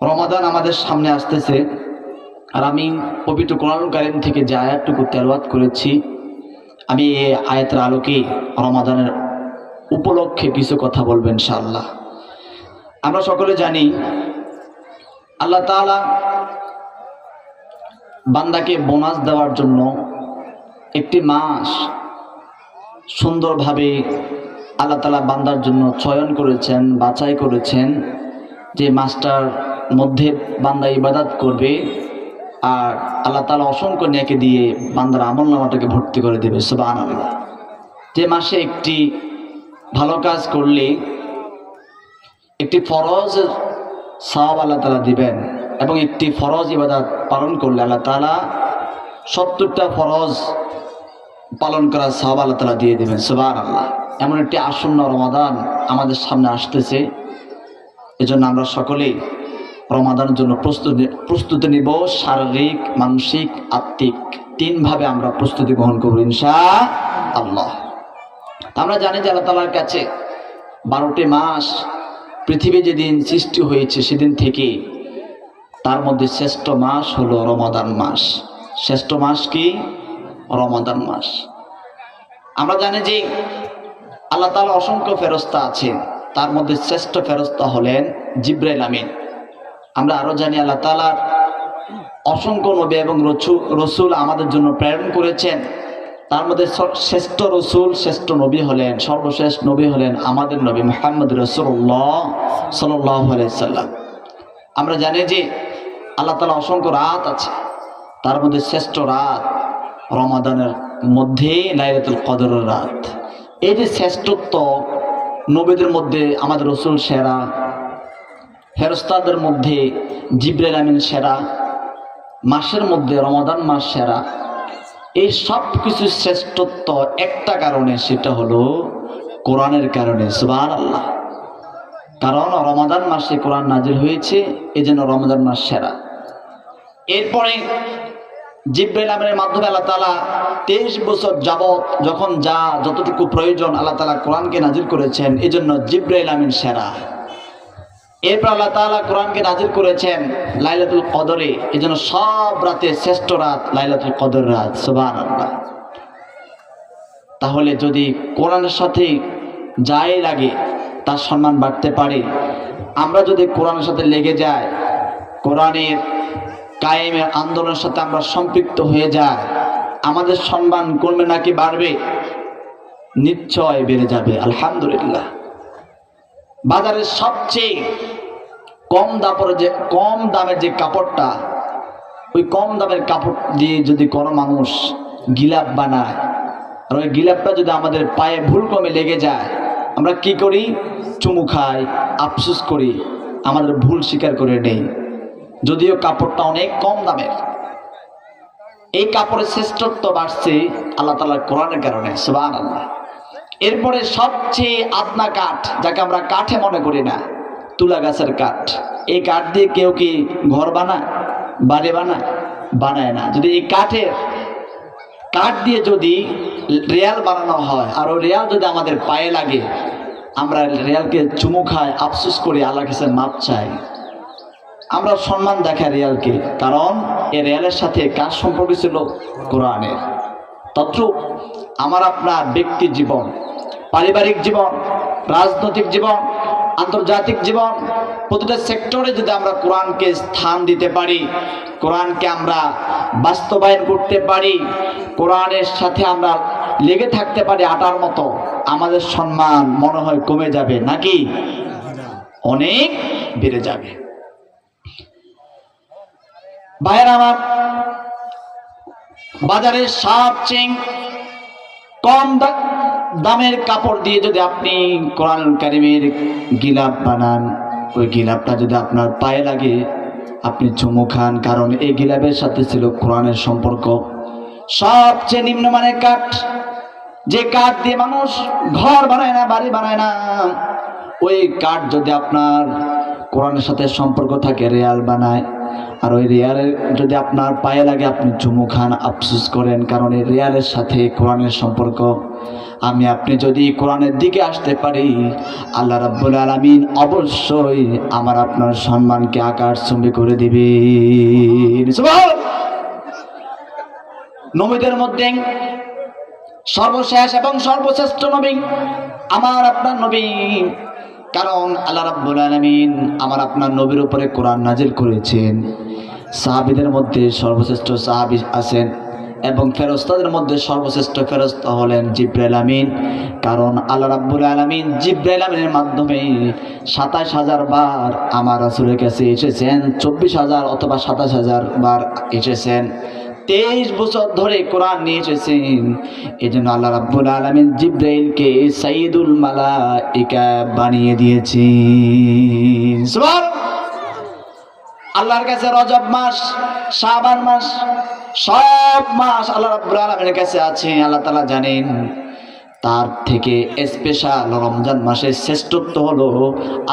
রমাদান আমাদের সামনে আসতেছে, আর আমি পবিত্র কোরআনুল কারীম থেকে যে আয়াতটুকু তেলাওয়াত করেছি, আমি এই আয়াতের আলোকে রমাদানের উপলক্ষে কিছু কথা বলবো ইনশাআল্লাহ। আমরা সকলে জানি আল্লাহ তাআলা বান্দাকে বোনাস দেওয়ার জন্য একটি মাস সুন্দরভাবে আল্লাহ তাআলা বান্দার জন্য চয়ন করেছেন, বাছাই করেছেন, যে মাসটার মধ্যে বান্দা ইবাদত করবে আর আল্লাহ তাআলা অসংখ্য নেকি দিয়ে বান্দার আমলনামাটাকে ভর্তি করে দেবে। সুবহানাল্লাহ। যে মাসে একটি ভালো কাজ করলে একটি ফরজ সওয়াব আল্লাহ তাআলা দিবেন, এবং একটি ফরজ ইবাদত পালন করলে আল্লাহ তাআলা 70টা ফরজ পালন করার সওয়াব আল্লাহ তাআলা দিয়ে দেবেন। সুবহানাল্লাহ। এমন একটি আসন্ন রমাদান আমাদের সামনে আসতেছে, এজন্য আমরা সকলেই রমাদানের জন্য প্রস্তুতি নিব। শারীরিক, মানসিক, আত্মিক তিনভাবে আমরা প্রস্তুতি গ্রহণ করব ইনশাআল্লাহ। আমরা জানি যে আল্লাহ তাআলার কাছে 12টি মাস, পৃথিবী যেদিন সৃষ্টি হয়েছে সেদিন থেকে তার মধ্যে শ্রেষ্ঠ মাস হলো রমাদান মাস। শ্রেষ্ঠ মাস কি? রমাদান মাস। আমরা জানি যে আল্লাহ তাআলা অসংখ্য ফেরেশতা আছেন, তার মধ্যে শ্রেষ্ঠ ফেরেশতা হলেন জিবরাইল আমিন। আমরা আরো জানি আল্লাহ তাআলার অসংখ্য নবী এবং রসুল আমাদের জন্য প্রেরণ করেছেন, তার মধ্যে শ্রেষ্ঠ রসুল, শ্রেষ্ঠ নবী হলেন, সর্বশ্রেষ্ঠ নবী হলেন আমাদের নবী মুহাম্মদ রাসূলুল্লাহ সাল্লাল্লাহু আলাইহি সাল্লাম। আমরা জানি যে আল্লাহ তাআলা অসংখ্য রাত আছে, তার মধ্যে শ্রেষ্ঠ রাত রমাদানের মধ্যে লাইলাতুল কদরের রাত। এই যে শ্রেষ্ঠত্ব, নবীদের মধ্যে আমাদের রসুল সেরা, ফেরেশতাদের মধ্যে জিবরাইল আমিন সেরা, মাসের মধ্যে রমাদান মাস সেরা। এই সব কিছু শ্রেষ্ঠত্ব একটা কারণে, সেটা হলো কোরআনের কারণে। সুবহানাল্লাহ। কারণ রমাদান মাসে কোরআন নাজিল হয়েছে, এজন্য রমাদান মাস সেরা। এরপরে জিবরাইল আমিনের মাধ্যমে আল্লাহ তাআলা 23 বছর যাবত যখন যতটুকু প্রয়োজন আল্লাহ তাআলা কোরআনকে নাজিল করেছেন, এজন্য জিবরাইল আমিন সেরা। এরপর আল্লাহ তাআলা কোরআনকে নাজিল করেছেন লাইলাতুল কদরে, এজন্য সব রাতে শ্রেষ্ঠ রাত লাইলাতুল কদর রাত। সুবহানাল্লাহ। তাহলে যদি কোরআনের সাথে যাই লাগে তার সম্মান বাড়তে পারে, আমরা যদি কোরআনের সাথে লেগে যাই, কোরআনের কায়েমের আন্দোলনের সাথে আমরা সম্পৃক্ত হয়ে যাই, আমাদের সম্মান কমবে নাকি বাড়বে? নিশ্চয় বেড়ে যাবে। আলহামদুলিল্লাহ। বাজারের সবচেয়ে কম দামের যে কাপড়টা, ওই কম দামের কাপড় দিয়ে যদি কোনো মানুষ গিলাপ বানায়, আর ওই গিলাপটা যদি আমাদের পায়ে ভুল কমে লেগে যায়, আমরা কি করি? চুমু খাই, আফসোস করি, আমাদের ভুল স্বীকার করে নেই, যদিও কাপড়টা অনেক কম দামের। এই কাপড়ের শ্রেষ্ঠত্ব বাড়ছে আল্লাহ তাআলার কোরআনের কারণে। সুবহানাল্লাহ। এরপরে সবচেয়ে আদনা কাঠ, যাকে আমরা কাঠে মনে করি না, তুলা গাছের কাঠ। এই কাঠ দিয়ে কেউ কি ঘর বানায়, বাড়ি বানায়? বানায় না। যদি এই কাঠ দিয়ে যদি রেয়াল বানানো হয়, আর ওই রেয়াল যদি আমাদের পায়ে লাগে, আমরা রেয়ালকে চুমু খাই, আফসোস করি, আল্লাহর কাছে মাপ চাই, আমরা সম্মান দেখাই রেয়ালকে। কারণ এই রেয়ালের সাথে কার সম্পর্ক ছিল? কোরআনের। তদ্রূপ আমার আপনার ব্যক্তি জীবন, পারিবারিক জীবন, রাজনৈতিক জীবন, আন্তর্জাতিক জীবন, প্রতিটা সেক্টরে যদি আমরা কোরআনকে স্থান দিতে পারি, কোরআনকে আমরা বাস্তবায়ন করতে পারি, কোরআনের সাথে আমরা লেগে থাকতে পারি আটার মতো, আমাদের সম্মান মনে হয় কমে যাবে নাকি? অনেক বেড়ে যাবে। ভাইয়েরা আমার, বাজারের সবচেয়ে কম দামের কাপড় দিয়ে যদি আপনি কোরআনুল কারীমের গিলাপ বানান, ওই গিলাপটা যদি আপনার পায়ে লাগে, আপনি চুমু খান, কারণ এই গিলাপের সাথে ছিল কোরআনের সম্পর্ক। সবচেয়ে নিম্নমানের কাঠ, যে কাঠ দিয়ে মানুষ ঘর বানায় না, বাড়ি বানায় না, ওই কাঠ যদি আপনার কোরআনের সাথে সম্পর্ক থাকে রিয়াল বানায়, আর ওই রিয়ালের যদি আপনার পায়ে লাগে আপনি চুমু খান, আফসোস করেন, কারণ এই রিয়ালের সাথে কোরআনের সম্পর্ক। আমি আপনি যদি কোরআনের দিকে আসতে পারি, আল্লাহ রাব্বুল আলামিন অবশ্যই আমার আপনার সম্মানকে আকাশচুম্বী করে দিবেন। সুবহানাল্লাহ। নবীদের মধ্যে সর্বশেষ এবং সর্বশ্রেষ্ঠ নবী আমার আপনার নবী, কারণ আল্লাহ রাব্বুল আলামিন আমার আপনার নবীর উপরে কোরআন নাজিল করেছেন। সাহাবীদের মধ্যে সর্বশ্রেষ্ঠ সাহাবী আছেন এবং ফেরেশতাদের মধ্যে সর্বশ্রেষ্ঠ ফেরেশতা হলেন জিবরাইল আমিন, কারণ আল্লাহ রাব্বুল আলামিন জিবরাইল আমিনের মাধ্যমে ২৭,০০০ বার আমার রাসূলের কাছে এসেছেন, ২৪,০০০ অথবা ২৭,০০০ বার এসেছেন। 23 বছর ধরে কোরআন নিয়ে এসেছেন। এই জন্য আল্লাহ রাব্বুল আলামিন জিবরাইলকে সাইয়্যিদুল মালায়েকা বানিয়ে দিয়েছেন। সুবহানাল্লাহ। আল্লাহর কাছে রজব মাস, শাবান মাস, সব মাস আল্লাহ রাব্বুল আলামিনের কাছে আছে। আল্লাহ তাআলা জানেন তার থেকে স্পেশাল রমজান মাসের শ্রেষ্ঠত্ব হলো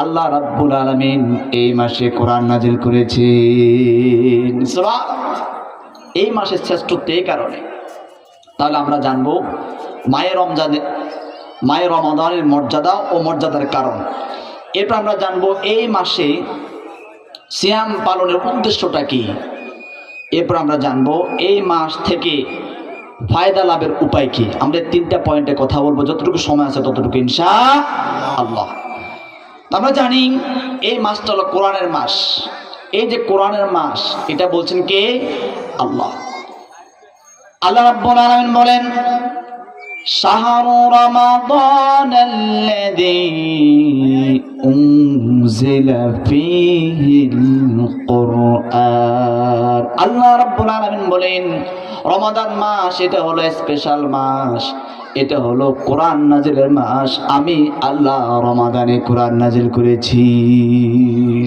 আল্লাহ রাব্বুল আলামিন এই মাসে কোরআন নাজিল করেছেন। সুবহানাল্লাহ। এই মাসের শ্রেষ্ঠত্ব এই কারণে। তাহলে আমরা জানবো মায়ে রমাদানের মর্যাদা ও মর্যাদার কারণ। এরপর আমরা জানবো এই মাসে সিয়াম পালনের উদ্দেশ্যটা কি। এরপর আমরা জানবো এই মাস থেকে ফায়দা লাভের উপায় কি। আমরা 3টা পয়েন্টে কথা বলবো, যতটুকু সময় আছে ততটুকু ইনশাআল্লাহ। আমরা জানি এই মাসটা হলো কোরআনের মাস। এই যে কোরআনের মাস, এটা বলছেন কে? আল্লাহ। আল্লাহ রাব্বুল আলামিন বলেন, শাহরু রমাদানাল্লাযী উনজিলা ফীহিল কুরআন। আল্লাহ রাব্বুল আলামিন বলেন রমাদান মাস এটা হলো স্পেশাল মাস, এটা হলো কোরআন নাজিলের মাস। আমি আল্লাহ রমাদানে কোরআন নাজিল করেছি।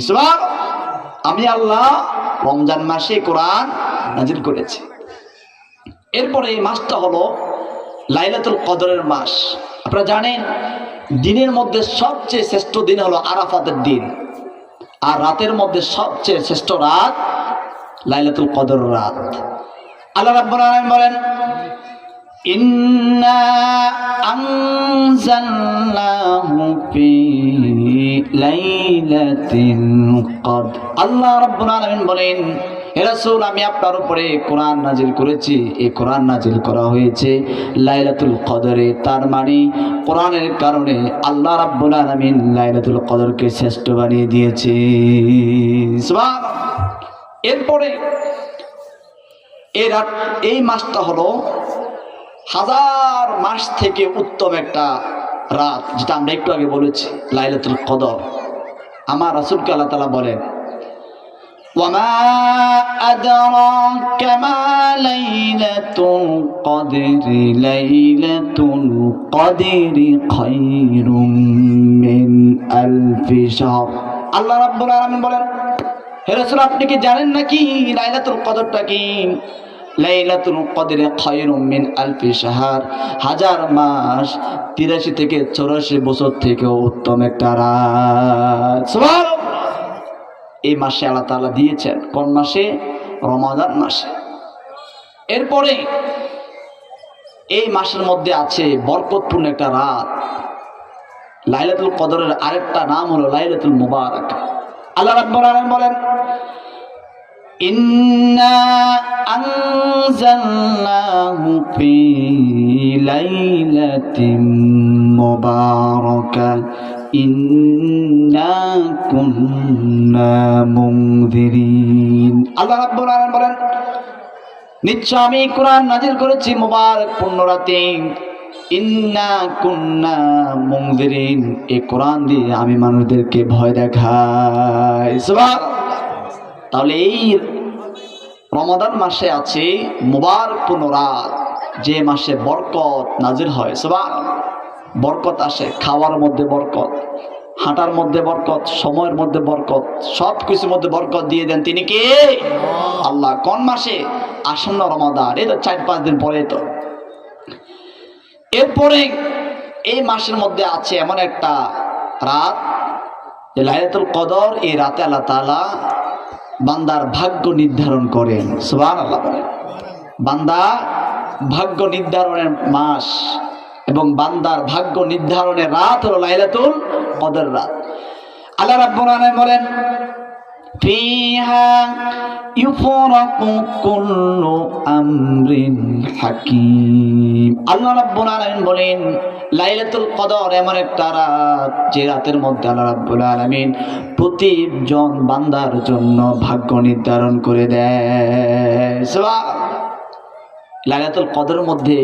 সুবহানাল্লাহ। আমি আল্লাহ রমজান মাসে কোরআন নাজিল করেছি। এরপরে এই মাসটা হলো লাইলাতুল কদরের মাস। আপনারা জানেন দিনের মধ্যে সবচেয়ে শ্রেষ্ঠ দিন হলো আরাফাতের দিন, আর রাতের মধ্যে সবচেয়ে শ্রেষ্ঠ রাত লাইলাতুল কদর রাত। আল্লাহ রাব্বুল আলামিন বলেন, ইন্না আনজালনাহু ফি লাইলাতিল কদর। আল্লাহ রাব্বুল আলামিন বলেন, হে রাসূল আমি আপনার উপরে কোরআন নাজিল করেছি। এই কোরআন নাজিল করা হয়েছে লাইলাতুল কদরে। তার মানে কোরআনের কারণে আল্লাহ রাব্বুল আলামিন লাইলাতুল কদরকে শ্রেষ্ঠ বানিয়ে দিয়েছে। সুবহানাল্লাহ। এরপরে এই মাসটা হলো 1000 মাস থেকে উত্তম একটা রাত, যেটা আমরা একটু আগে বলেছি লাইলাতুল কদর। আমার রাসূলকে আল্লাহ তাআলা বলেন, ওয়ামা আদরাকা মা লাইলাতুল কদরি লাইলাতুল কদরি খায়রুম মিন আলফি শাহর। আল্লাহ রাব্বুল আলামিন বলেন, হে রাসূল আপনি কি জানেন নাকি লাইলাতুল কদরটা কি? লাইলাতুল কদরে খায়রুম মিন আলফি শাহর, 1000 মাস, 83 থেকে 84 বছর থেকে উত্তম একটা রাত। সুবহানাল্লাহ। এই মাসে আল্লাহ তাআলা দিয়েছেন। কোন মাসে? রমাদান মাসে। এরপরে এই মাসের মধ্যে আছে বরকতপূর্ণ একটা রাত। লাইলাতুল কদরের আরেকটা নাম হলো লাইলাতুল মুবারাক। আল্লাহ রাব্বুল আলামিন বলেন, ইন্না আনজালনাহু ফি লাইলাতিন মুবারাকা ইন্না কুন্না মুনযিরিন। আল্লাহ রাব্বুল আলামিন বলেন, নিশ্চয় আমি কোরআন নাজিল করেছি মুবারক পূর্ণ রাতে। ইন্না কুন্না মুনযিরিন, এই কোরআন দিয়ে আমি মানুষদেরকে ভয় দেখাই। সুবহানাল্লাহ। তাহলে এই রমাদান মাসে আছে মুবারক পূর্ণ রাত, যে মাসে বরকত নাজিল হয়। সুবহানাল্লাহ। বরকত আসে, খাওয়ার মধ্যে বরকত, হাঁটার মধ্যে বরকত, সময়ের মধ্যে বরকত, সব কিছুর মধ্যে বরকত দিয়ে দেন তিনি কে? আল্লাহ। কোন মাসে? আসন্ন রমাদান। এই তো 4-5 দিন পরে। তো এরপরে এই মাসের মধ্যে আছে এমন একটা রাত যে লাইলাতুল কদর এই রাতে আল্লাহ তাআলা বান্দার ভাগ্য নির্ধারণ করেন। সুবহানাল্লাহ বলেন। বান্দা ভাগ্য নির্ধারণের মাস এবং বান্দার ভাগ্য নির্ধারণের রাত হলো লাইলাতুল কদর রাত। আল্লাহ রাব্বুল আলামিন বলেন ফিহা ইউফরাকু কুল্লু আমরিন হাকিম। আল্লাহ রাব্বুল আলামিন বলেন লাইলাতুল কদর এমন একটা রাত যে রাতের মধ্যে আল্লাহ রাব্বুল আলামিন প্রতিজন বান্দার জন্য ভাগ্য নির্ধারণ করে দেয়। লাইলাতুল কদরের মধ্যে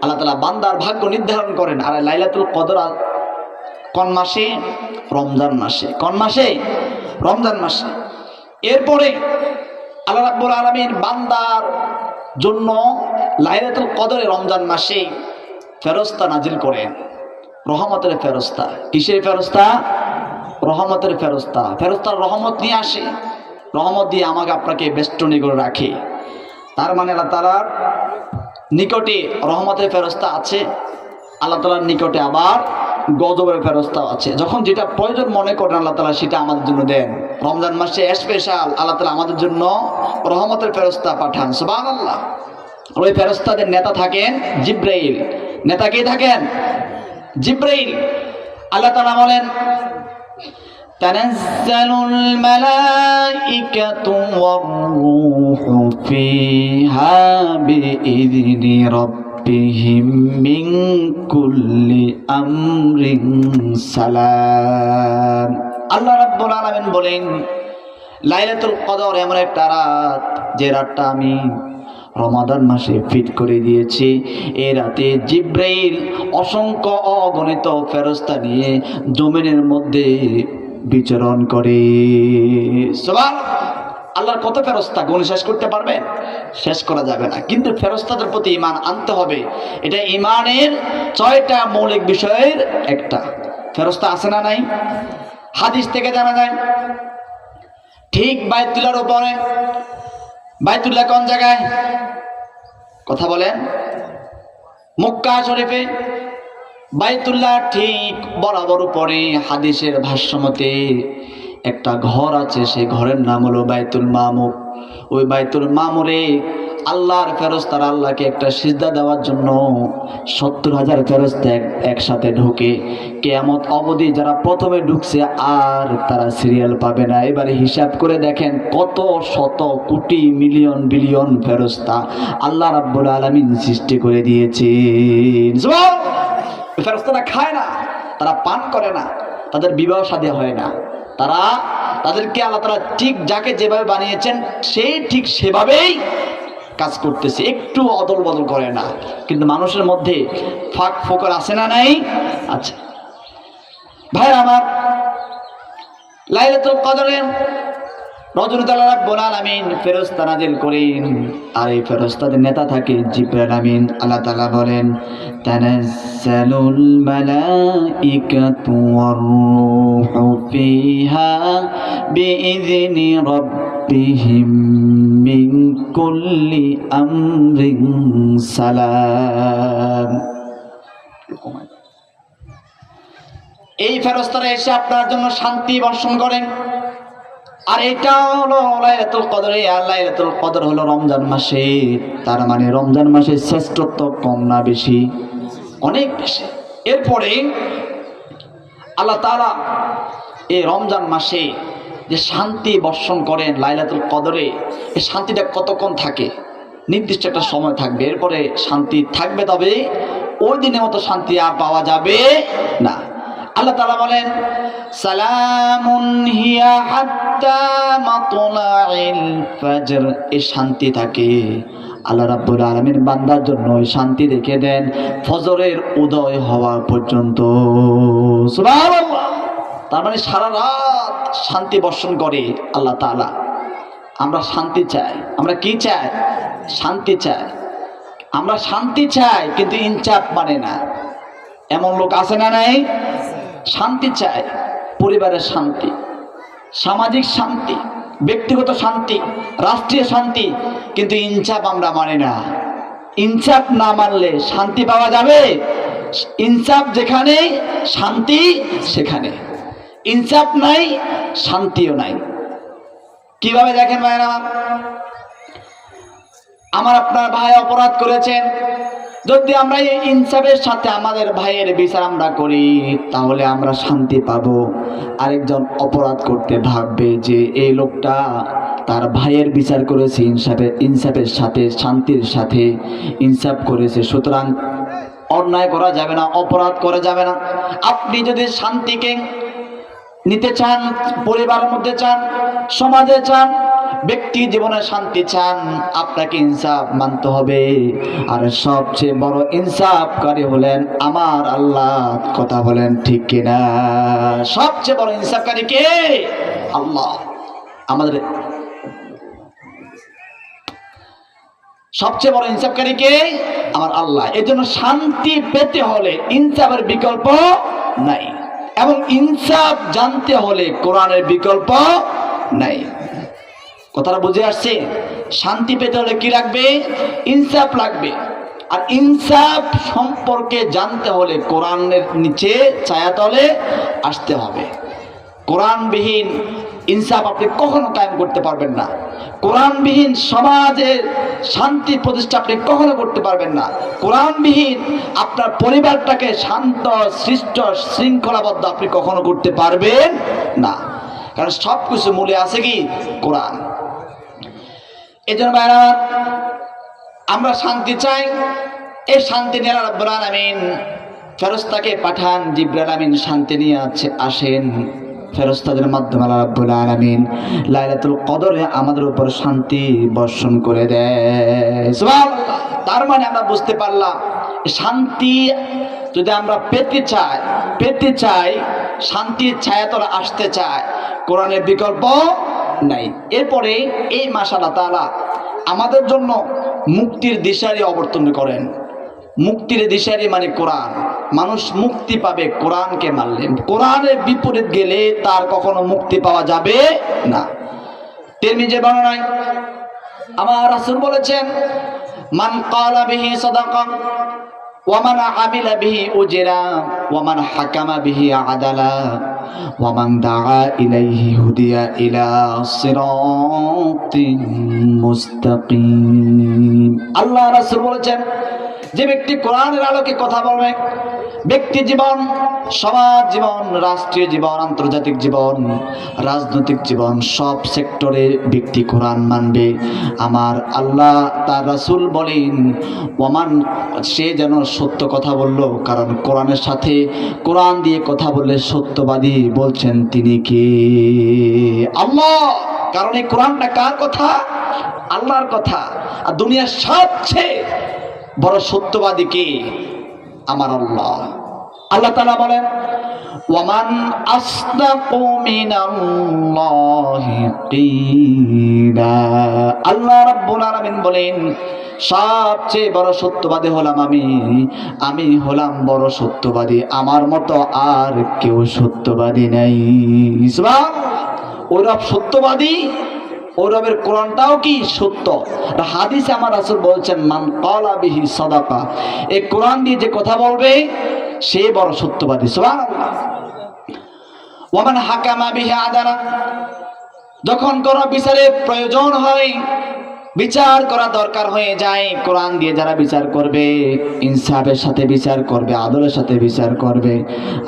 আল্লাহ তাআলা বান্দার ভাগ্য নির্ধারণ করেন। আর লাইলাতুল কদর কোন মাসে? রমজান মাসে। কোন মাসে? রমজান মাসে। এরপরে আল্লাহ রাব্বুল আলামিন বান্দার জন্য লাইলাতুল কদরে রমজান মাসে ফেরেশতা নাজিল করেন, রহমতের ফেরেশতা। কিসের ফেরেশতা? রহমতের ফেরেশতা। ফেরেশতার রহমত নিয়ে আসে, রহমত দিয়ে আমাকে আপনাকে বেষ্টনী করে রাখে। তার মানে আল্লাহ তাআলার নিকটে রহমতের ফেরেশতা আছে, আল্লাহ তাআলার নিকটে আবার গজবের ফেরেশতা আছে। যখন যেটা প্রয়োজন মনে করেন আল্লাহ তাআলা সেটা আমাদের জন্য দেন। রমজান মাসে স্পেশাল আল্লাহ তাআলা আমাদের জন্য রহমতের ফেরেশতা পাঠান। সুবহানাল্লাহ। ওই ফেরেশতাদের নেতা থাকেন জিবরাইল। নেতা কে থাকেন? জিবরাইল। আল্লাহ তাআলা বলেন তানাজ্জালুল মালাইকাতু ওয়ার রূহু ফিহা বিইذনি রাব্বিহিম মিন কুল্লি আমরিন সালাম। আল্লাহ রাব্বুল আলামিন বলেন লাইলাতুল কদর এমন একটা রাত যে রাতটা আমি রমাদান মাসে ফিট করে দিয়েছি। এই রাতে জিবরাইল অসংখ্য অগণিত ফেরেশতা নিয়ে জমিনের মধ্যে বিচরণ করে। সুবহানাল্লাহ। আল্লাহর কত ফেরেশতা গুণ শেষ করতে পারবেন? শেষ করা যাবে না। কিন্তু ফেরেশতাদের প্রতি ঈমান আনতে হবে। এটা ঈমানের 6টা মৌলিক বিষয়ের একটা। ফেরেশতা আছে না নাই? হাদিস থেকে জানা যায় ঠিক বাইতুল্লাহর উপরে। বাইতুল্লাহ কোন জায়গায়? কথা বলেন। মক্কা শরীফে। বাইতুল্লাহ ঠিক বরাবর উপরে হাদিসের ভাষ্যমতে একটা ঘর আছে, সেই ঘরের নাম হলো বাইতুল মামুর। ওই বাইতুল মামুরে আল্লাহর ফেরেশতারা আল্লাহকে একটা সিজদা দেওয়ার জন্য 70,000 ফেরেশতা একসাথে ঢোকে। কিয়ামত অবধি যারা প্রথমে ঢুকছে আর তারা সিরিয়াল পাবে না। এবারে হিসাব করে দেখেন কত শত কোটি মিলিয়ন বিলিয়ন ফেরেশতা আল্লাহ রাব্বুল আলামিন সৃষ্টি করে দিয়েছেন। ফেরেশতারা খায় না, তারা পান করে না, তাদের বিবাহ শাদী হয় না, তাদেরকে আল্লাহ তাআলা ঠিক যাকে যেভাবে বানিয়েছেন সেই ঠিক সেভাবেই কাজ করতেছে, একটু অদল বদল করে না। কিন্তু মানুষের মধ্যে ফাঁক ফোকর আছে না নাই? আচ্ছা ভাই আমার, লাইলাতুল কদরে রজনীতে আল্লাহ রাব্বুল আলামিন ফেরেশতা নাজিল করেন। আর এই ফেরেশতাদের নেতা থাকে জিবরাইল আমিন। আল্লাহ তাআলা বলেন তানাজ্জালুল মালাইকাতু ওয়ার রূহু ফিহা বিইذনি রাব্বিহিম মিন কুল্লি আমরিন সালাম। এই ফেরেশতারা এসে আপনার জন্য শান্তি বর্ষণ করেন। আর এটা হলো লাইলাতুল কদর। আর লাইলাতুল কদর হলো রমজান মাসে। তার মানে রমজান মাসের শ্রেষ্ঠত্ব কম না বেশি? অনেক বেশি। এরপরে আল্লাহ তাআলা এই রমজান মাসে যে শান্তি বর্ষণ করেন লাইলাতুল কদরে, এই শান্তিটা কতক্ষণ থাকে? নির্দিষ্ট একটা সময় থাকবে, এরপরে শান্তি থাকবে, তবে ওই দিনের মতো শান্তি আর পাওয়া যাবে না। আল্লাহ তাআলা বলেন সালামুন হিয়া হাত্তা মাতলাইল ফজর। এই শান্তি থাকে আল্লাহ রাব্বুল আলামিন বান্দার জন্য ওই শান্তি রেখে দেন ফজরের উদয় হওয়া পর্যন্ত। সুবহানাল্লাহ। তার মানে সারা রাত শান্তি বর্ষণ করে আল্লাহ তাআলা। আমরা শান্তি চাই। আমরা কি চাই? শান্তি চাই। আমরা শান্তি চাই, কিন্তু ইনসাফ মানে না। এমন লোক আছে না নাই? শান্তি চায়, পরিবারের শান্তি, সামাজিক শান্তি, ব্যক্তিগত শান্তি, রাষ্ট্রীয় শান্তি, কিন্তু ইনসাফ আমরা মানি না। ইনসাফ না মানলে শান্তি পাওয়া যাবে? ইনসাফ যেখানে শান্তি সেখানে। ইনসাফ নাই, শান্তিও নাই। কিভাবে দেখেন ভাইরা, আমার আপনার ভাই অপরাধ করেছেন, যদি আমরা এই ইনসাফের সাথে আমাদের ভাইয়ের বিচার আমরা করি তাহলে আমরা শান্তি পাবো। আরেকজন অপরাধ করতে ভাববে যে এই লোকটা তার ভাইয়ের বিচার করেছে ইনসাফের সাথে, শান্তির সাথে ইনসাফ করেছে, সুতরাং অন্যায় করা যাবে না, অপরাধ করা যাবে না। আপনি যদি শান্তিকে নিতে চান, পরিবারের মধ্যে চান, সমাজে চান, ব্যক্তি জীবনে শান্তি চান, আপনাকে ইনসাফ মানতে হবে। আর সবচেয়ে বড় ইনসাফকারী হলেন আমার আল্লাহ। কথা বলেন ঠিক কিনা? সবচেয়ে বড় ইনসাফকারী কে? আল্লাহ। আমাদের সবচেয়ে বড় ইনসাফকারী কে? আমার আল্লাহ। এজন্য শান্তি পেতে হলে ইনসাফের বিকল্প নাই, এবং ইনসাফ জানতে হলে কোরআনের বিকল্প নাই। কথাটা বুঝে আসছে? শান্তি পেতে হলে কি লাগবে? ইনসাফ লাগবে। আর ইনসাফ সম্পর্কে জানতে হলে কোরআনের নিচে ছায়াতলে আসতে হবে। কোরআনবিহীন ইনসাফ আপনি কখনো কায়েম করতে পারবেন না। কোরআনবিহীন সমাজের শান্তি প্রতিষ্ঠা আপনি কখনো করতে পারবেন না। কোরআনবিহীন আপনার পরিবারটাকে শান্ত, সৃষ্ট, শৃঙ্খলাবদ্ধ আপনি কখনো করতে পারবেন না। কারণ সব কিছু মূলে আছে কি? কোরআন। এই জন্য ভাইরা, আমরা শান্তি চাই। এই শান্তি নিয়ে আল্লাহ রাব্বুল আলামিন ফেরেশতাকে পাঠান, জিবরাইল আমিন শান্তি নিয়ে আসেন। ফেরেশতাদের মাধ্যমে আল্লাহ রাব্বুল আলামিন লাইলাতুল কদরে আমাদের উপর শান্তি বর্ষণ করে দেয়। সুবহানাল্লাহ। তার মানে আমরা বুঝতে পারলাম, শান্তি যদি আমরা পেতে চাই, শান্তির ছায়াতলে আসতে চাই, কোরআনের বিকল্প নাই। এরপরে এই মাস আল্লাহ তাআলা আমাদের জন্য মুক্তির দিশারি অবতীর্ণ করেন। মুক্তির দিশারি মানে কোরআন। মানুষ মুক্তি পাবে কোরআনকে মানলে। কোরআনের বিপরীত গেলে তার কখনো মুক্তি পাওয়া যাবে না। তিরমিজির বর্ণনায় আমার রাসূল বলেছেন, মান ক্বালা বিহি সাদাকা ওয়া মান আমিলা বিহি উজরা ওয়া মান হাকামা বিহি আদালা ওয়া মান দাআ ইলাইহি হুদিয়া ইলা সিরাতিন মুস্তাকিম। আল্লাহ রাসূল বলেছেন, যে ব্যক্তি কোরআনের আলোকে কথা বলবে, ব্যক্তি জীবন, সমাজ জীবন, রাষ্ট্রীয় জীবন, আন্তর্জাতিক জীবন, রাজনৈতিক জীবন, সব সেক্টরে ব্যক্তি কোরআন মানবে। আমার আল্লাহ তার রাসূল বলেন, ওমান, সে যেন সত্য কথা বলল। কারণ কোরআনের সাথে, কোরআন দিয়ে কথা বললে সত্যবাদী বলছেন তিনি কে? আল্লাহ। কারণ এই কোরআনটা কার কথা? আল্লাহর কথা। আর দুনিয়ার সবচেয়ে বড় সত্যবাদী কে? আমার আল্লাহ। আল্লাহ তাআলা বলেন, ওয়ামান আসদাকু মিনাল্লাহি কিলা। আল্লাহ রাব্বুল আলামিন বলেন, সবচেয়ে বড় সত্যবাদী হলাম আমি হলাম বড় সত্যবাদী। আমার মতো আর কেউ সত্যবাদী নাই। সুবহানাল্লাহ। ওই রব সত্যবাদী, ওই রবের কোরআনটাও কি সত্য। হাদিসে আমার রাসূল বলছেন, মান ক্বালা বিহি সাদাকা। এই কোরআন দিয়ে যে কথা বলবে সে বড় সত্যবাদী। সুবহানাল্লাহ। ওয়া মান হাকামা বিহি আদালা। যখন কোনো বিচারের প্রয়োজন হয়, বিচার করা দরকার হয়ে যায়, কোরআন দিয়ে যারা বিচার করবে, ইনসাফের সাথে বিচার করবে, আদলের সাথে বিচার করবে,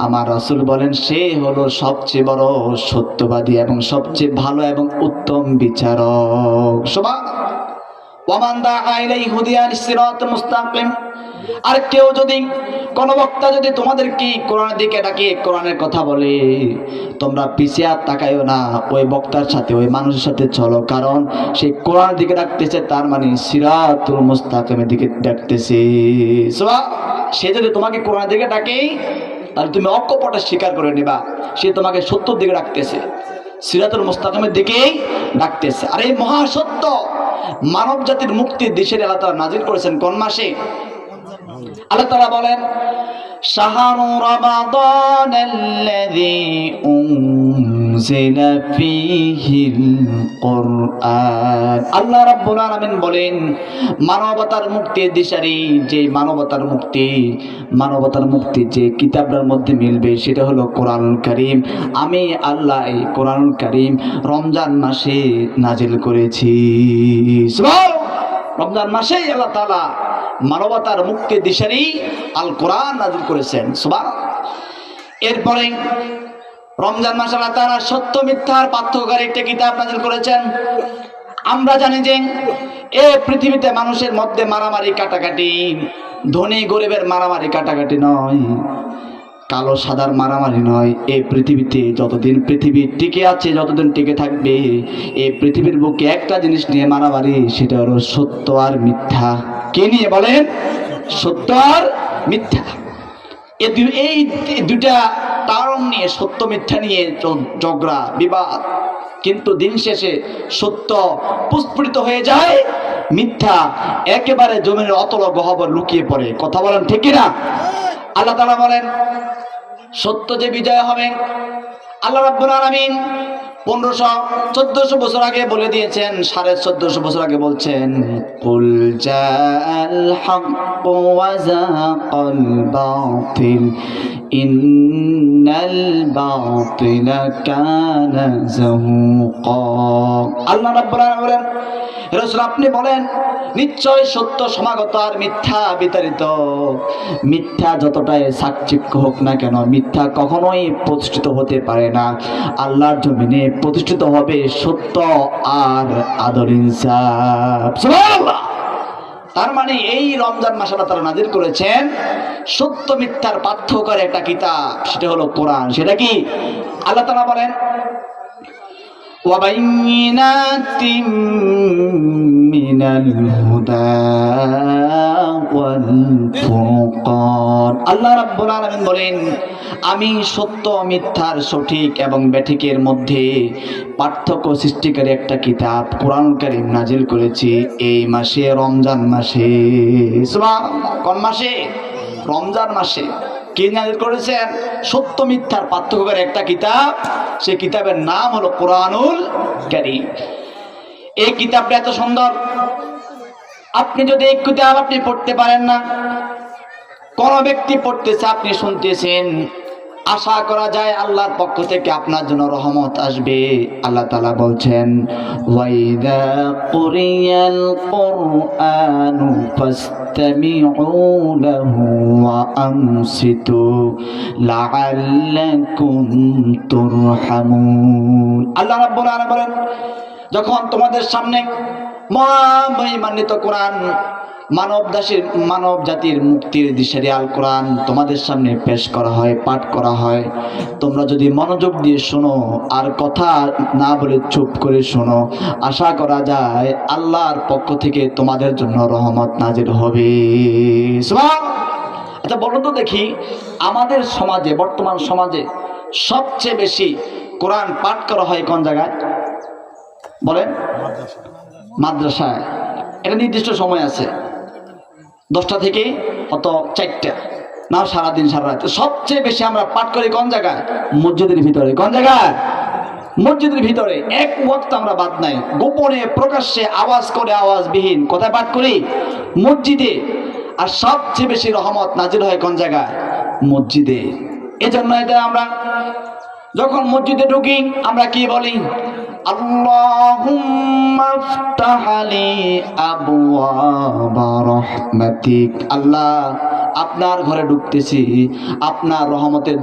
আমার রাসূল বলেন সে হলো সবচেয়ে বড় সত্যবাদী এবং সবচেয়ে ভালো এবং উত্তম বিচারক। সুবহানাল্লাহ। ওয়া মান দাআ ইলাইহি হুদিয়া সিরাতাল মুস্তাকিম। আর কেউ যদি, কোন বক্তা যদি তোমাদেরকে কোরআনের দিকে ডাকে, কোরআনের কথা বলে, তোমরা পিছিয়ে আর তাকাইও না, ওই বক্তার সাথে, ওই মানুষের সাথে চলো। কারণ সে কোরআনের দিকে ডাকতেছে, তার মানে সিরাতুল মুস্তাকিমের দিকে ডাকতেছে। সে যদি তোমাকে কোরআনের দিকে ডাকে, তাহলে তুমি অকপটে স্বীকার করে নেবা সে তোমাকে সত্যর দিকে ডাকতেছে, সিরাতুল মুস্তাকিমের দিকেই ডাকতেছে। আর এই মহাসত্য মানব জাতির মুক্তির দিশারি আল্লাহ তাআলা নাজিল করেছেন কোন মাসে? আল্লাহ তাআলা বলেন শাহরু রমাদানাল্লাযী উনজিলা ফীহিল কুরআন। আল্লাহ রাব্বুল আলামিন বলেন মানবতার মুক্তির দিশারি, যে মানবতার মুক্তি যে কিতাবের মধ্যে মিলবে সেটা হলো কোরআনুল কারীম। আমি আল্লাহ এই কোরআনুল কারীম রমজান মাসে নাজিল করেছি। সুবহানাল্লাহ। রমজান মাসেই আল্লাহ তাআলা মানবতার মুক্তির দিশারি আল কোরআন নাজিল করেছেন। সুবহানাল্লাহ। এরপরে রমজান মাসে আল্লাহ তাআলা সত্য মিথ্যার পার্থক্যকারী একটা কিতাব নাজিল করেছেন। আমরা জানি যে এই পৃথিবীতে মানুষের মধ্যে মারামারি কাটাকাটি, ধনী গরিবের মারামারি কাটাকাটি নয়, কালো সাদার মারামারি নয়। এই পৃথিবীতে যতদিন পৃথিবী টিকে আছে, যতদিন টিকে থাকবে, এই পৃথিবীর বুকে একটা জিনিস নিয়ে মারামারি, সেটা হলো সত্য আর মিথ্যা। কে নিয়ে বলেন? সত্য আর মিথ্যা। এই দুটা কারণ নিয়ে, সত্য মিথ্যা নিয়ে ঝগড়া বিবাদ। কিন্তু দিন শেষে সত্য প্রস্ফুটিত হয়ে যায়, মিথ্যা একেবারে জমিনের অতল গহ্বর লুকিয়ে পড়ে। কথা বলেন ঠিক না? আল্লাহ তাআলা বলেন সত্য যে বিজয় হবে, আল্লাহ রাব্বুল আলামিন 1400 বছর আগে বলে দিয়েছেন, 1450 বছর আগে বলছেন কুল জাআল হক ওয়া যাকাল বাতিল ইন্নাল বাতিলা কানা যাহুকা। আল্লাহ রাব্বুল আলামিন বলেন রাসূল আপনি বলেন নিশ্চয় সত্য সমাগত আর মিথ্যা বিতাড়িত। মিথ্যা যতটাই চাকচিক্য হোক না কেন, মিথ্যা কখনোই প্রতিষ্ঠিত হতে পারে না। আল্লাহর জমিনে প্রতিষ্ঠিত হবে সত্য আর আদল ইনসাফ। সুবহানাল্লাহ। তার মানে এই রমজান মাসে আল্লাহ তাআলা নাজিল করেছেন সত্য মিথ্যার পার্থক্যের একটা কিতাব, সেটা হলো কোরআন। সেটা কি? আল্লাহ তাআলা বলেন ওয়াবাইনাতিম মিনাল হুদা ওয়াল ফুরকান। আল্লাহ রাব্বুল আলামিন বলেন আমি সত্য মিথ্যার সঠিক এবং ব্যাঠিকের মধ্যে পার্থক্য সৃষ্টিকারী একটা কিতাব কোরআনুল কারীম নাজিল করেছি এই মাসে, রমজান মাসে। সুবহানাল্লাহ। কোন মাসে? রমজান মাসে। কি নাজিল করেছেন? সত্য মিথ্যার পার্থক্যের একটা কিতাব। সেই কিতাবের নাম হলো কোরআনুল কারীম। এই কিতাবটা এত সুন্দর, আপনি যদি এই কিতাব আপনি পড়তে পারেন না, কোন ব্যক্তি পড়তেছে আপনি শুনতেছেন, আশা করা যায় আল্লাহর পক্ষ থেকে আপনার জন্য রহমত আসবে। আল্লাহ তাআলা বলছেন ওয়াইদা কুরিয়াল কুরআনু ফাসতামিউ লাহু ওয়া আনসিতু লাআল্লাকুম তুরহামুন। আল্লাহ রাব্বুল আলামিন বলেন যখন তোমাদের সামনে মহামহিমান্বিত কোরআন, মানব জাতির মুক্তির দিশারি আল কোরআন তোমাদের সামনে পেশ করা হয়, পাঠ করা হয়, তোমরা যদি মনোযোগ দিয়ে শোনো আর কথা না বলে চুপ করে শোনো, আশা করা যায় আল্লাহর পক্ষ থেকে তোমাদের জন্য রহমত নাজিল হবে। সুবহানাল্লাহ। আচ্ছা বলুন তো দেখি, আমাদের সমাজে, বর্তমান সমাজে সবচেয়ে বেশি কোরআন পাঠ করা হয় কোন জায়গায় বলেন? মাদ্রাসায়। এটা নির্দিষ্ট সময় আছে, 10টা থেকে অত 4টা, না সারাদিন সারা রাত। সবচেয়ে বেশি আমরা পাঠ করি কোন জায়গায়? মসজিদের ভিতরে। কোন জায়গায়? মসজিদের ভিতরে। এক ওয়াক্ত আমরা বাদ নাই, গোপনে প্রকাশ্যে আওয়াজ করে আওয়াজবিহীন কোথায় পাঠ করি? মসজিদে। আর সবচেয়ে বেশি রহমত নাজিল হয় কোন জায়গায়? মসজিদে। এজন্য এটা আমরা যখন মসজিদে ঢুকি আমরা কি বলি? আল্লাহুম্মা ইফতাহ লি আবওয়াবা রাহমাতিক। আল্লাহ আপনার ঘরে ঢুকতেছি, আপনার রহমতের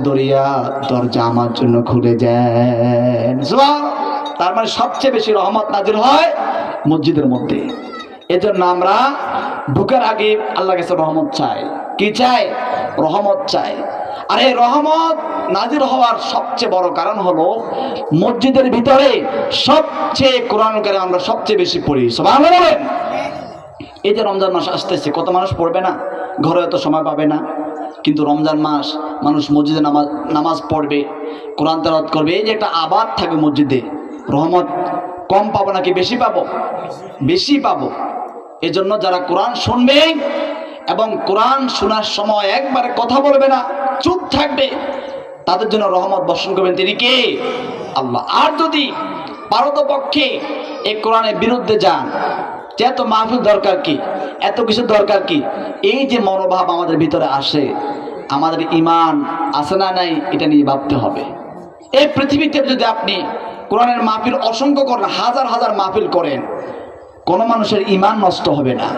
দরজা আমার জন্য খুলে দেন। সুবহানাল্লাহ। তার মানে সবচেয়ে বেশি রহমত নাজিল হয় মসজিদের মধ্যে। এজন্য আমরা ঢুকার আগে আল্লাহর কাছে রহমত চাই। কি চাই? রহমত চাই। আর এই রহমত নাজিল হওয়ার সবচেয়ে বড় কারণ হলো মসজিদের ভিতরে সবচেয়ে কোরআনুল কারীম আমরা সবচেয়ে বেশি পড়ি। সুবহানাল্লাহ বলেন। এই যে রমজান মাস আসতেছে, কত মানুষ পড়বে না? ঘরে এত সময় পাবে না, কিন্তু রমজান মাস মানুষ মসজিদে নামাজ পড়বে, কোরআন তেলাওয়াত করবে। এই যে একটা আবাদ থাকবে মসজিদে, রহমত কম পাবো নাকি বেশি পাবো? বেশি পাবো। এজন্য যারা কোরআন শুনবে এবং কোরআন শোনার সময় একবারে কথা বলবে না, চুপ থাকবে, তাদের জন্য রহমত বর্ষণ করবেন তিনি কে? আল্লাহ। আর যদি পারতপক্ষে এই কোরআনের বিরুদ্ধে যান, যে এত মাহফিল দরকার কি, এত কিছু দরকার কি, এই যে মনোভাব আমাদের ভিতরে আসে, আমাদের ঈমান আছে না নাই এটা নিয়ে ভাবতে হবে। এই পৃথিবীতে যদি আপনি কোরআনের মাহফিল অসংখ্য করেন, হাজার হাজার মাহফিল করেন, কোনো মানুষের ঈমান নষ্ট হবে না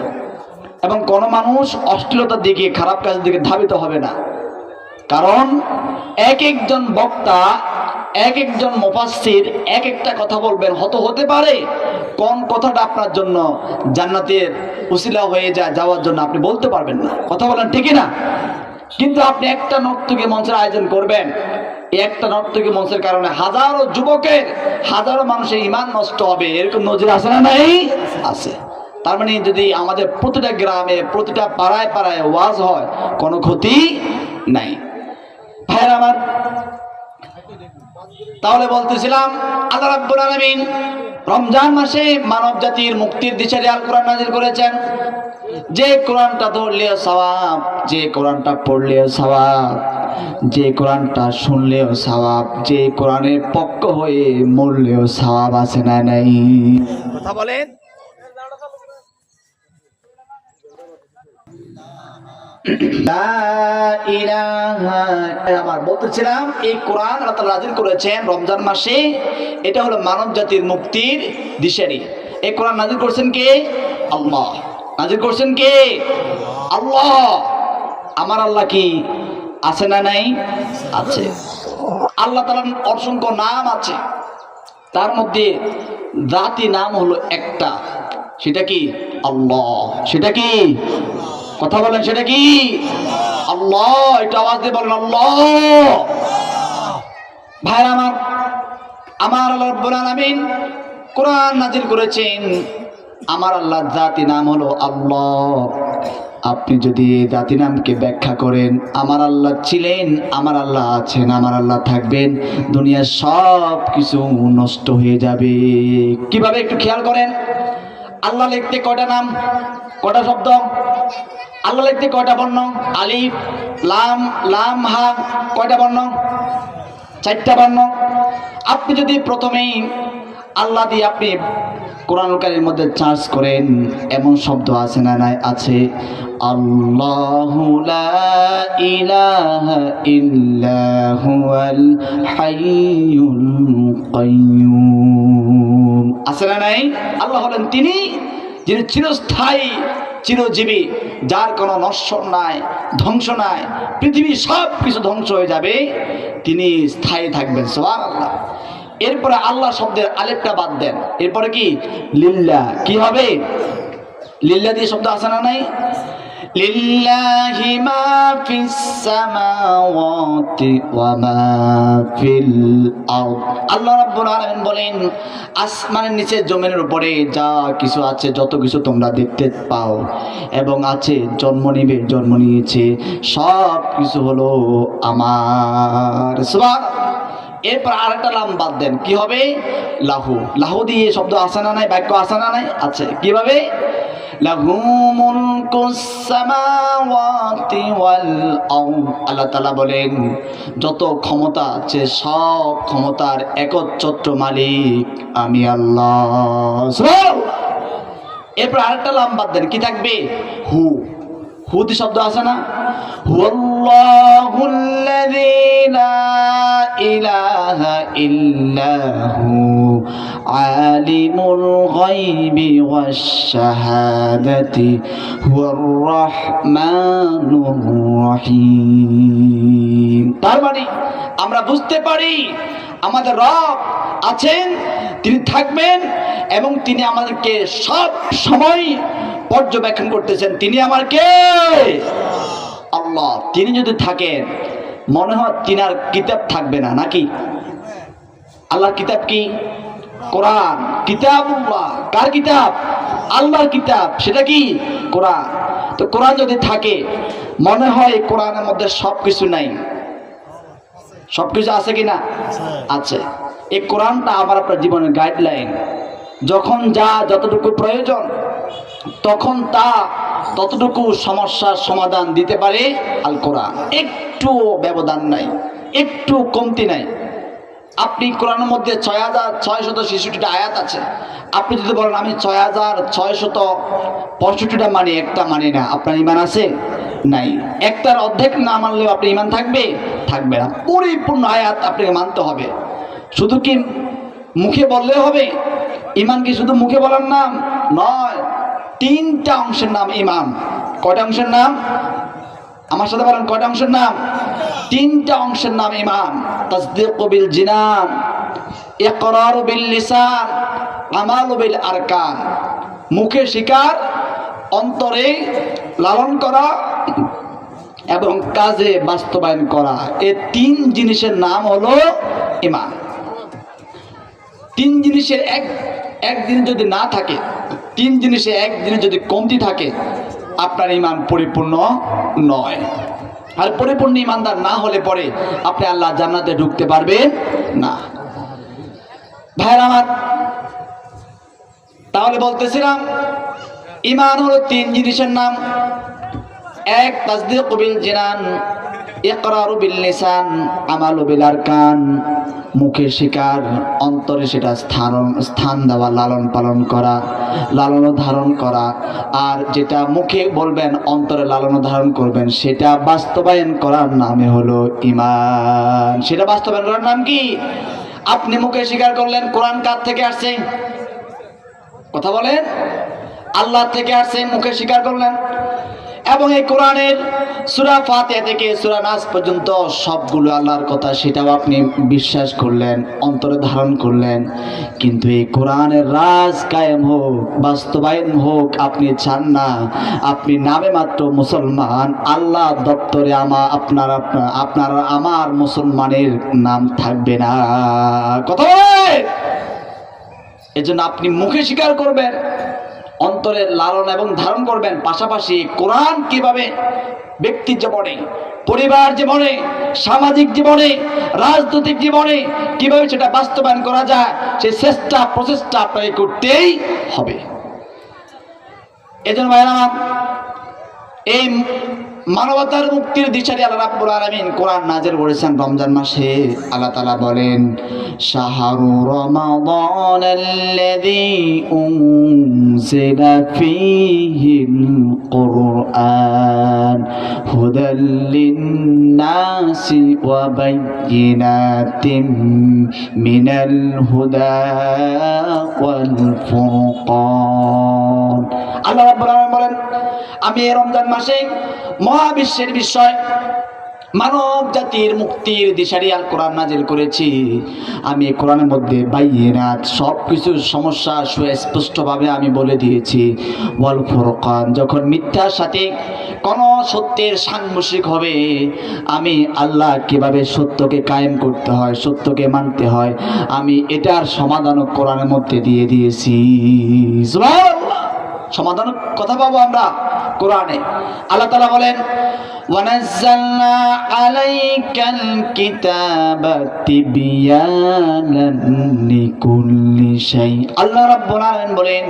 এবং কোনো মানুষ অশ্লীলতার দিকে, খারাপ কাজের দিকে ধাবিত হবে না। কারণ এক একজন বক্তা, এক একজন মুফাসসির এক একটা কথা বলবেন, হতে পারে কোন কথাটা আপনার জন্য জান্নাতের উসিলা হয়ে যাওয়ার জন্য আপনি বলতে পারবেন না, কথা বলেন ঠিক না? কিন্তু আপনি একটা নর্তকী মঞ্চের আয়োজন করবেন, এই একটা নর্তকী মঞ্চের কারণে হাজারো যুবকের, হাজারো মানুষের ঈমান নষ্ট হবে, এরকম নজির আছে না নাই? আছে। তার মানে যদি আমাদের প্রতিটা গ্রামে, প্রতিটা পাড়ায় পাড়ায় ওয়াজ হয়, কোনো ক্ষতি নাই। ভাইরা আমার, তাহলে বলতেছিলাম আল্লাহ রাব্বুল আলামিন রমজান মাসে মানব জাতির মুক্তির দিশারি আল কোরআন নাযিল করেছেন। যে কোরআনটা ধরলেও সওয়াব, যে কোরআনটা পড়লেও সওয়াব, যে কোরআনটা শুনলেও সওয়াব, যে কোরআনের পক্ষ হয়ে মরলেও সওয়াব আছে না নাই? কথা বলেন। আমার বলতেছিলাম এই কোরআন আল্লাহ তাআলা নাযিল করেছেন রমজান মাসে, এটা হলো মানব জাতির মুক্তির দিশারি। এই কোরআন নাযিল করছেন কে? আল্লাহ। নাযিল করছেন কে? আল্লাহ। আমার আল্লাহ কি আছে না নাই? আছে। আল্লাহ তাআলার অসংখ্য নাম আছে, তার মধ্যে জাতি নাম হলো একটা, সেটা কি? আল্লাহ। সেটা কি? কথা বলেন, সেটা কি? আল্লাহ। এটা আওয়াজ দিয়ে বলেন আল্লাহ। ভাইরা আমার, আমার আল্লাহ রাব্বুল আলামিন কোরআন নাযিল করেছেন, আমার আল্লাহর জাতি নাম হলো আল্লাহ। আপনি যদি এই জাতি নামকে ব্যাখ্যা করেন, আমার আল্লাহ ছিলেন, আমার আল্লাহ আছেন, আমার আল্লাহ থাকবেন, দুনিয়ার সব কিছু নষ্ট হয়ে যাবে। কিভাবে একটু খেয়াল করেন। আল্লাহ লিখতে কয়টা নাম, কয়টা শব্দ? আল্লাহ লিখতে কয়টা বর্ণ? আলিফ, লাম, লাম, হা, কয়টা বর্ণ? 4টা বর্ণ। আপনি যদি প্রথমেই আল্লাহ দিয়ে আপনি কোরআনুল কারীমের মধ্যে চার্জ করেন, এমন শব্দ আছে না নাই? আছে। আল্লাহু লা ইলাহা ইল্লা হুয়াল হাইয়ুল কাইয়্যুম, আছে না নাই? আল্লাহ হলেন তিনি যিনি চিরস্থায়ী, চিরজীবী, যার কোনো নশ্বর নাই, ধ্বংস নাই, পৃথিবী সব কিছু ধ্বংস হয়ে যাবে, তিনি স্থায়ী থাকবেন। সুবহানাল্লাহ। এরপরে আল্লাহ শব্দের আলিফটা বাদ দেন, এরপরে কি? লিল্লাহ। কি হবে? লিল্লাহ দিয়ে শব্দ আছে না নাই? লিল্লাহি মা ফিস সামাওয়াতি ওয়া মা ফিল আরদ। আল্লাহ রাব্বুল আলামিন বলেন, আসমানের নিচে, জমিনের উপরে যা কিছু আছে, যত কিছু তোমরা দেখতে পাও এবং আছে, জন্ম নিবে, জন্ম নিয়েছে, সব কিছু হলো আমার। সুবহানাল্লাহ। এরপর আরেকটা লাম বাদ দেন, কি হবে? লাহু। লাহু দিয়ে শব্দ আছে না নাই? বাক্য আছে না নাই? আছে। কিভাবে? লাহু মুলকুস সামাওয়াতি ওয়াল আরদ। আল্লাহ তাআলা বলেন, যত ক্ষমতা আছে সব ক্ষমতার একচ্ছত্র মালিক আমি আল্লাহ। সুবহানাল্লাহ। এরপর আরেকটা লাম বাদ দেন, কি থাকবে? হু। হুদি শব্দ আছে না? হুয়াল্লাহুল্লাযী লা ইলাহা ইল্লা হু আলিমুল গায়বি ওয়াশ শাহাদাতি হুয়ার রাহমানুর রহিম। তার মানে আমরা বুঝতে পারি আমাদের রব আছেন, তিনি থাকবেন এবং তিনি আমাদেরকে সব সময় পর্যবেক্ষণ করতেছেন। তিনি আমার কে? আল্লাহ। তিনি যদি থাকেন, মনে হয় তিনার কিতাব থাকবে না, নাকি? আল্লাহর কিতাব কি? কোরআন। কিতাবুল্লাহ। কার কিতাব? আল্লাহর কিতাব। সেটা কি? কোরআন। তো কোরআন যদি থাকে, মনে হয় কোরআনের মধ্যে সবকিছু নাই? সবকিছু আছে কিনা? আছে। এই কোরআনটা আমার আপনার জীবনের গাইডলাইন। যখন যা যতটুকু প্রয়োজন তখন তা ততটুকু সমস্যার সমাধান দিতে পারে আল কোরআন। একটু ব্যবধান নাই, একটু কমতি নাই। আপনি কোরআনের মধ্যে ৬,৬৬৬টা আয়াত আছে, আপনি যদি বলেন আমি ৬,৬৬৫টা মানি, একটা মানি না, আপনার ঈমান আছে? নাই। একটার অর্ধেক না মানলেও আপনার ঈমান থাকবে? থাকবে না। পরিপূর্ণ আয়াত আপনাকে মানতে হবে। শুধু কি মুখে বললে হবে? ঈমান কি শুধু মুখে বলার নাম নয়, 3টা অংশের নাম ঈমান। কয়টা অংশের নাম? আমার সাথে বলেন, কয়টা অংশের নাম? 3টা অংশের নাম ঈমান। তাসদীকু বিল জিনান, ইকরারু বিল লিসান, আমালু বিল আরকান। মুখে স্বীকার, অন্তরে লালন করা এবং কাজে বাস্তবায়ন করা, এই 3 জিনিসের নাম হলো ঈমান। 3 জিনিসের একদিন যদি না থাকে, 3 জিনিসে একদিনে যদি কমতি থাকে, আপনার ঈমান পরিপূর্ণ নয়। আর পরিপূর্ণ ঈমানদার না হলে পরে আপনি আল্লাহ জান্নাতে ঢুকতে পারবেন না। ভাইরা আমার, তাহলে বলতেছিলাম ঈমান হলো 3 জিনিসের নাম। 1 তাসদীকু বিল জিনান, ইকরারু বিল লিসান, আমালু বিল আরকান। মুখে স্বীকার, অন্তরে সেটা স্থান দেওয়া, লালন পালন করা, লালন ধারণ করা। আর যেটা মুখে বলবেন, অন্তরে লালন ধারণ করবেন, সেটা বাস্তবায়ন করার নামে হলো ঈমান। সেটা বাস্তবায়ন করার নাম কি? আপনি মুখে স্বীকার করলেন কোরআন কার থেকে আসছে? কথা বলেন। আল্লাহ থেকে আসছে, মুখে স্বীকার করলেন। এবং এই কোরআনের সূরা ফাতিহা থেকে সূরা নাস পর্যন্ত সবগুলো আল্লাহর কথা, সেটাও আপনি বিশ্বাস করলেন, অন্তরে ধারণ করলেন। কিন্তু এই কোরআনের রাজ কায়েম হোক, বাস্তবায়ন হোক আপনি চান না। আপনি নামে মাত্র মুসলমান, আল্লাহ দপ্তরে আপনার আমার মুসলমানের নাম থাকবে না। কথা বলে। এজন্য আপনি মুখে স্বীকার করবেন, অন্তরের লালন এবং ধারণ করবেন, পাশাপাশি কোরআন কিভাবে ব্যক্তির জীবনে, পরিবার জীবনে, সামাজিক জীবনে, রাজনৈতিক জীবনে কিভাবে সেটা বাস্তবায়ন করা যায়, সেই চেষ্টা প্রচেষ্টা আপনাকে করতেই হবে। এজন্য ভাইরা, এই মানবতার মুক্তির দিশারি আল্লাহ রাব্বুল আলামিন কোরআন নাযিল করেছেন রমজান মাসে। আল্লাহ তাআলা বলেন, শাহরু রমাদানাল্লাযী উনজিলা ফীহিল কুরআন হুদাল লিন-নাসি ওয়া বায়্যিনাতিম মিনাল হুদা ওয়াল ফুরকান। আল্লাহ রাব্বুল আলামিন বলেন, আমি এই রমজান মাসে মহাবিশ্বের বিষয়, মানব জাতির মুক্তির দিশারি আল কোরআন নাজিল করেছি। আমি এই কোরআনের মধ্যে বায়্যিনাত, সব কিছুর সমস্যা সুস্পষ্টভাবে আমি বলে দিয়েছি। ওয়াল ফুরকান, যখন মিথ্যার সাথে কোন সত্যের সাংঘর্ষিক হবে, আমি আল্লাহ কিভাবে সত্যকে কায়েম করতে হয়, সত্যকে মানতে হয়, আমি এটার সমাধানও কোরআনের মধ্যে দিয়ে দিয়েছি। সুবহানাল্লাহ। সমাধানের কথা পাবো আমরা কোরআনে। আল্লাহ তাআলা বলেন, ওয়ানাজ্জালনা আলাইকাল কিতাবা তিবয়ানান লিকুল্লি শাই। আল্লাহ রাব্বুল আলামিন বলেন,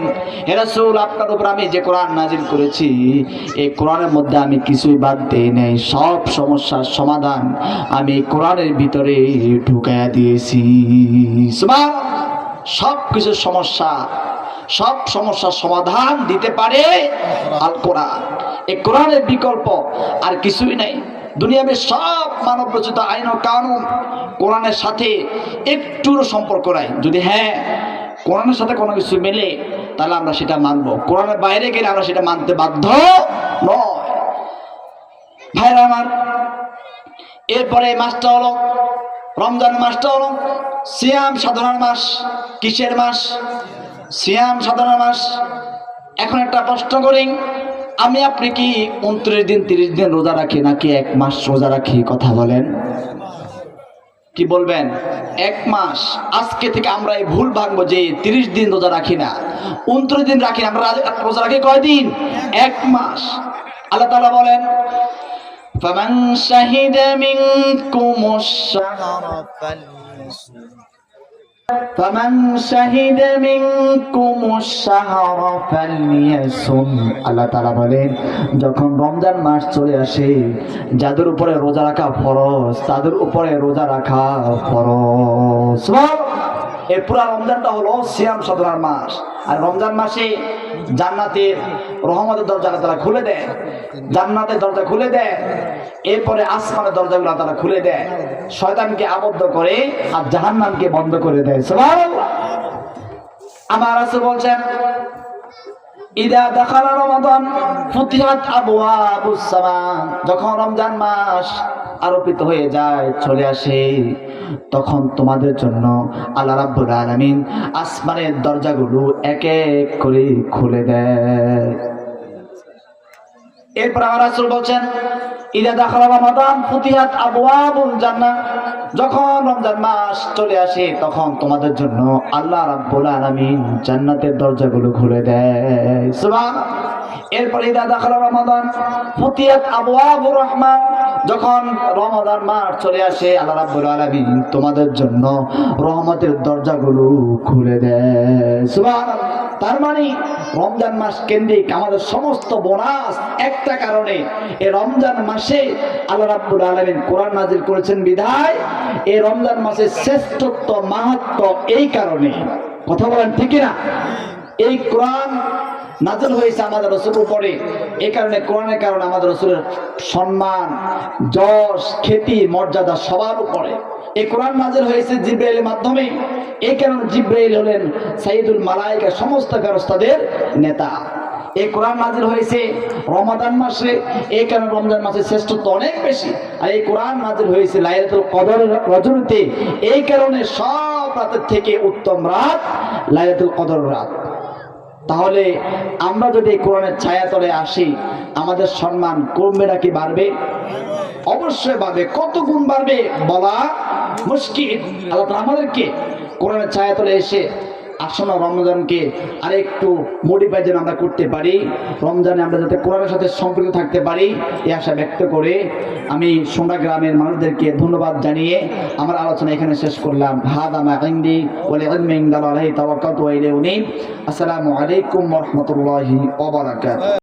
হে রাসূল, আপনার উপর আমি যে কোরআন নাজিল করেছি, এই কোরআনের মধ্যে আমি কিছুই বাদ দেই নাই। সব সমস্যার সমাধান আমি কোরআনের ভিতরে ঢুকাইয়া দিয়েছি। সুবহানাল্লাহ। সব কিছুর সব সমস্যার সমাধান দিতে পারে আল কোরআন। এই কোরআনের বিকল্প আর কিছুই নাই। দুনিয়ার সব মানব রচিত আইন ও কানুন কোরআনের সাথে একটুর সম্পর্ক নাই। যদি কোরআনের সাথে কোনো কিছু মেলে, তাহলে আমরা সেটা মানব। কোরআনের বাইরে গেলে আমরা সেটা মানতে বাধ্য নয়। ভাইরা আমার, এরপরে মাসটা হলো রমজান। মাসটা হলো সিয়াম সাধনার মাস। কিসের মাস? সিয়াম সাধনার মাস। এখন একটা প্রশ্ন করি, আমি আপনি কি 29 দিন 30 দিন রোজা রাখি নাকি 1 মাস রোজা রাখি? কথা বলেন, কি বলবেন? 1 মাস। আজকে থেকে আমরা এই ভুল ভাঙবো যে 30 দিন রোজা রাখি না, 29 দিন রাখি। আমরা রোজা রাখি কয়দিন? 1 মাস। আল্লাহ তাআলা বলেন, ফামান শাহিদা মিনকুমুশ শাহরা ফালইসুম ফামান শাহিদা মিনকুমুশ শাহরা ফালইয়াসুম। আল্লাহ তাআলা বলেন, যখন রমজান মাস চলে আসে, যাদের উপরে রোজা রাখা ফরজ তাদের উপরে রোজা রাখা ফরজ। সুবহানাল্লাহ। এই পুরা রমজানটা হলো সিয়াম সাধনার মাস। আর রমজান মাসে জান্নাতের রহমতের দরজা আল্লাহ তাআলা খুলে দেয়, জান্নাতের দরজা খুলে দেয়, এরপরে আসমানের দরজাগুলো আল্লাহ তাআলা খুলে দেয়, শয়তানকে আবদ্ধ করে আর জাহান্নামকে বন্ধ করে দেয়। সুবহানাল্লাহ। আমার রাসূল বলছেন, ইদা দাখালা রমাদান ফুতিহাত আবওয়াবুস সামা। যখন রমজান মাস আরোপিত হয়ে যায়, চলে আসে, তখন তোমাদের জন্য আল্লাহ রাব্বুল আলামিন আসমানের দরজাগুলো এক এক করে খুলে দেয়। এরপর আমার রাসূল বলছেন, ইদা দাখালা রমাদান ফুতিহাত আবওয়াবুল জান্নাহ। যখন রমজান মাস চলে আসে, তখন তোমাদের জন্য আল্লাহ রাব্বুল আলামিন জান্নাতের দরজাগুলো খুলে দেয়। সুবহানাল্লাহ। এরপর ইদা দাখালা রমাদান ফুতিহাত আবওয়াবুর রাহমাহ। যখন রমাদান মাস চলে আসে, আল্লাহ রাব্বুল আলামিন তোমাদের জন্য রহমতের দরজাগুলো খুলে দেয়। সুবহানাল্লাহ। তার মানে রমজান মাস কেন্দ্রিক আমাদের সমস্ত বোনাস একটা কারণে, এই রমজান মাসে আল্লাহ রাব্বুল আলামিন কোরআন নাজিল করেছেন বিধায় এই রমজান মাসের শ্রেষ্ঠত্ব মাহাত্ম্য এই কারণে। কথা বলেন ঠিক না? এই কোরআন নাজিল হয়েছে আমাদের রাসূলের উপরে, এই কারণে কোরআনের কারণে আমাদের রাসূলের সম্মান, যশ, খ্যাতি, মর্যাদা সবার উপরে। এই কোরআন নাজিল হয়েছে জিবরাইলের মাধ্যমে, এই কারণে জিবরাইল হলেন সাইয়্যিদুল মালায়েকা, সমস্ত ফেরেশতাদের নেতা। এই কোরআন নাজিল হয়েছে রমাদান মাসে, এই কারণে রমজান মাসের শ্রেষ্ঠত্ব অনেক বেশি। আর এই কোরআন নাজিল হয়েছে লাইলাতুল কদরের রজনীতে, এই কারণে সব রাতের থেকে উত্তম রাত লাইলাতুল কদর রাত। তাহলে আমরা যদি এই কোরআনের ছায়াতলে আসি, আমাদের সম্মান কমবে নাকি বাড়বে? অবশ্যই বাড়বে। কত গুণ বাড়বে বলা মুশকিল। আল্লাহ তাআলা আমাদেরকে কোরআনের ছায়াতলে এসে আসন্ন রমজানকে আরেকটু মডিফাই যেন আমরা করতে পারি, রমজানে আমরা যাতে কোরআনের সাথে সম্পৃক্ত থাকতে পারি, এই আশা ব্যক্ত করে আমি সোনা গ্রামের মানুষদেরকে ধন্যবাদ জানিয়ে আমার আলোচনা এখানে শেষ করলাম। হাদা মা ইনদি ওয়া লিলমি ইনদাল্লাহি তাওয়াক্কালতু ওয়া ইলাইহি উনীব। আসসালামু আলাইকুম ওয়া রাহমাতুল্লাহি ওয়া বারাকাতুহু।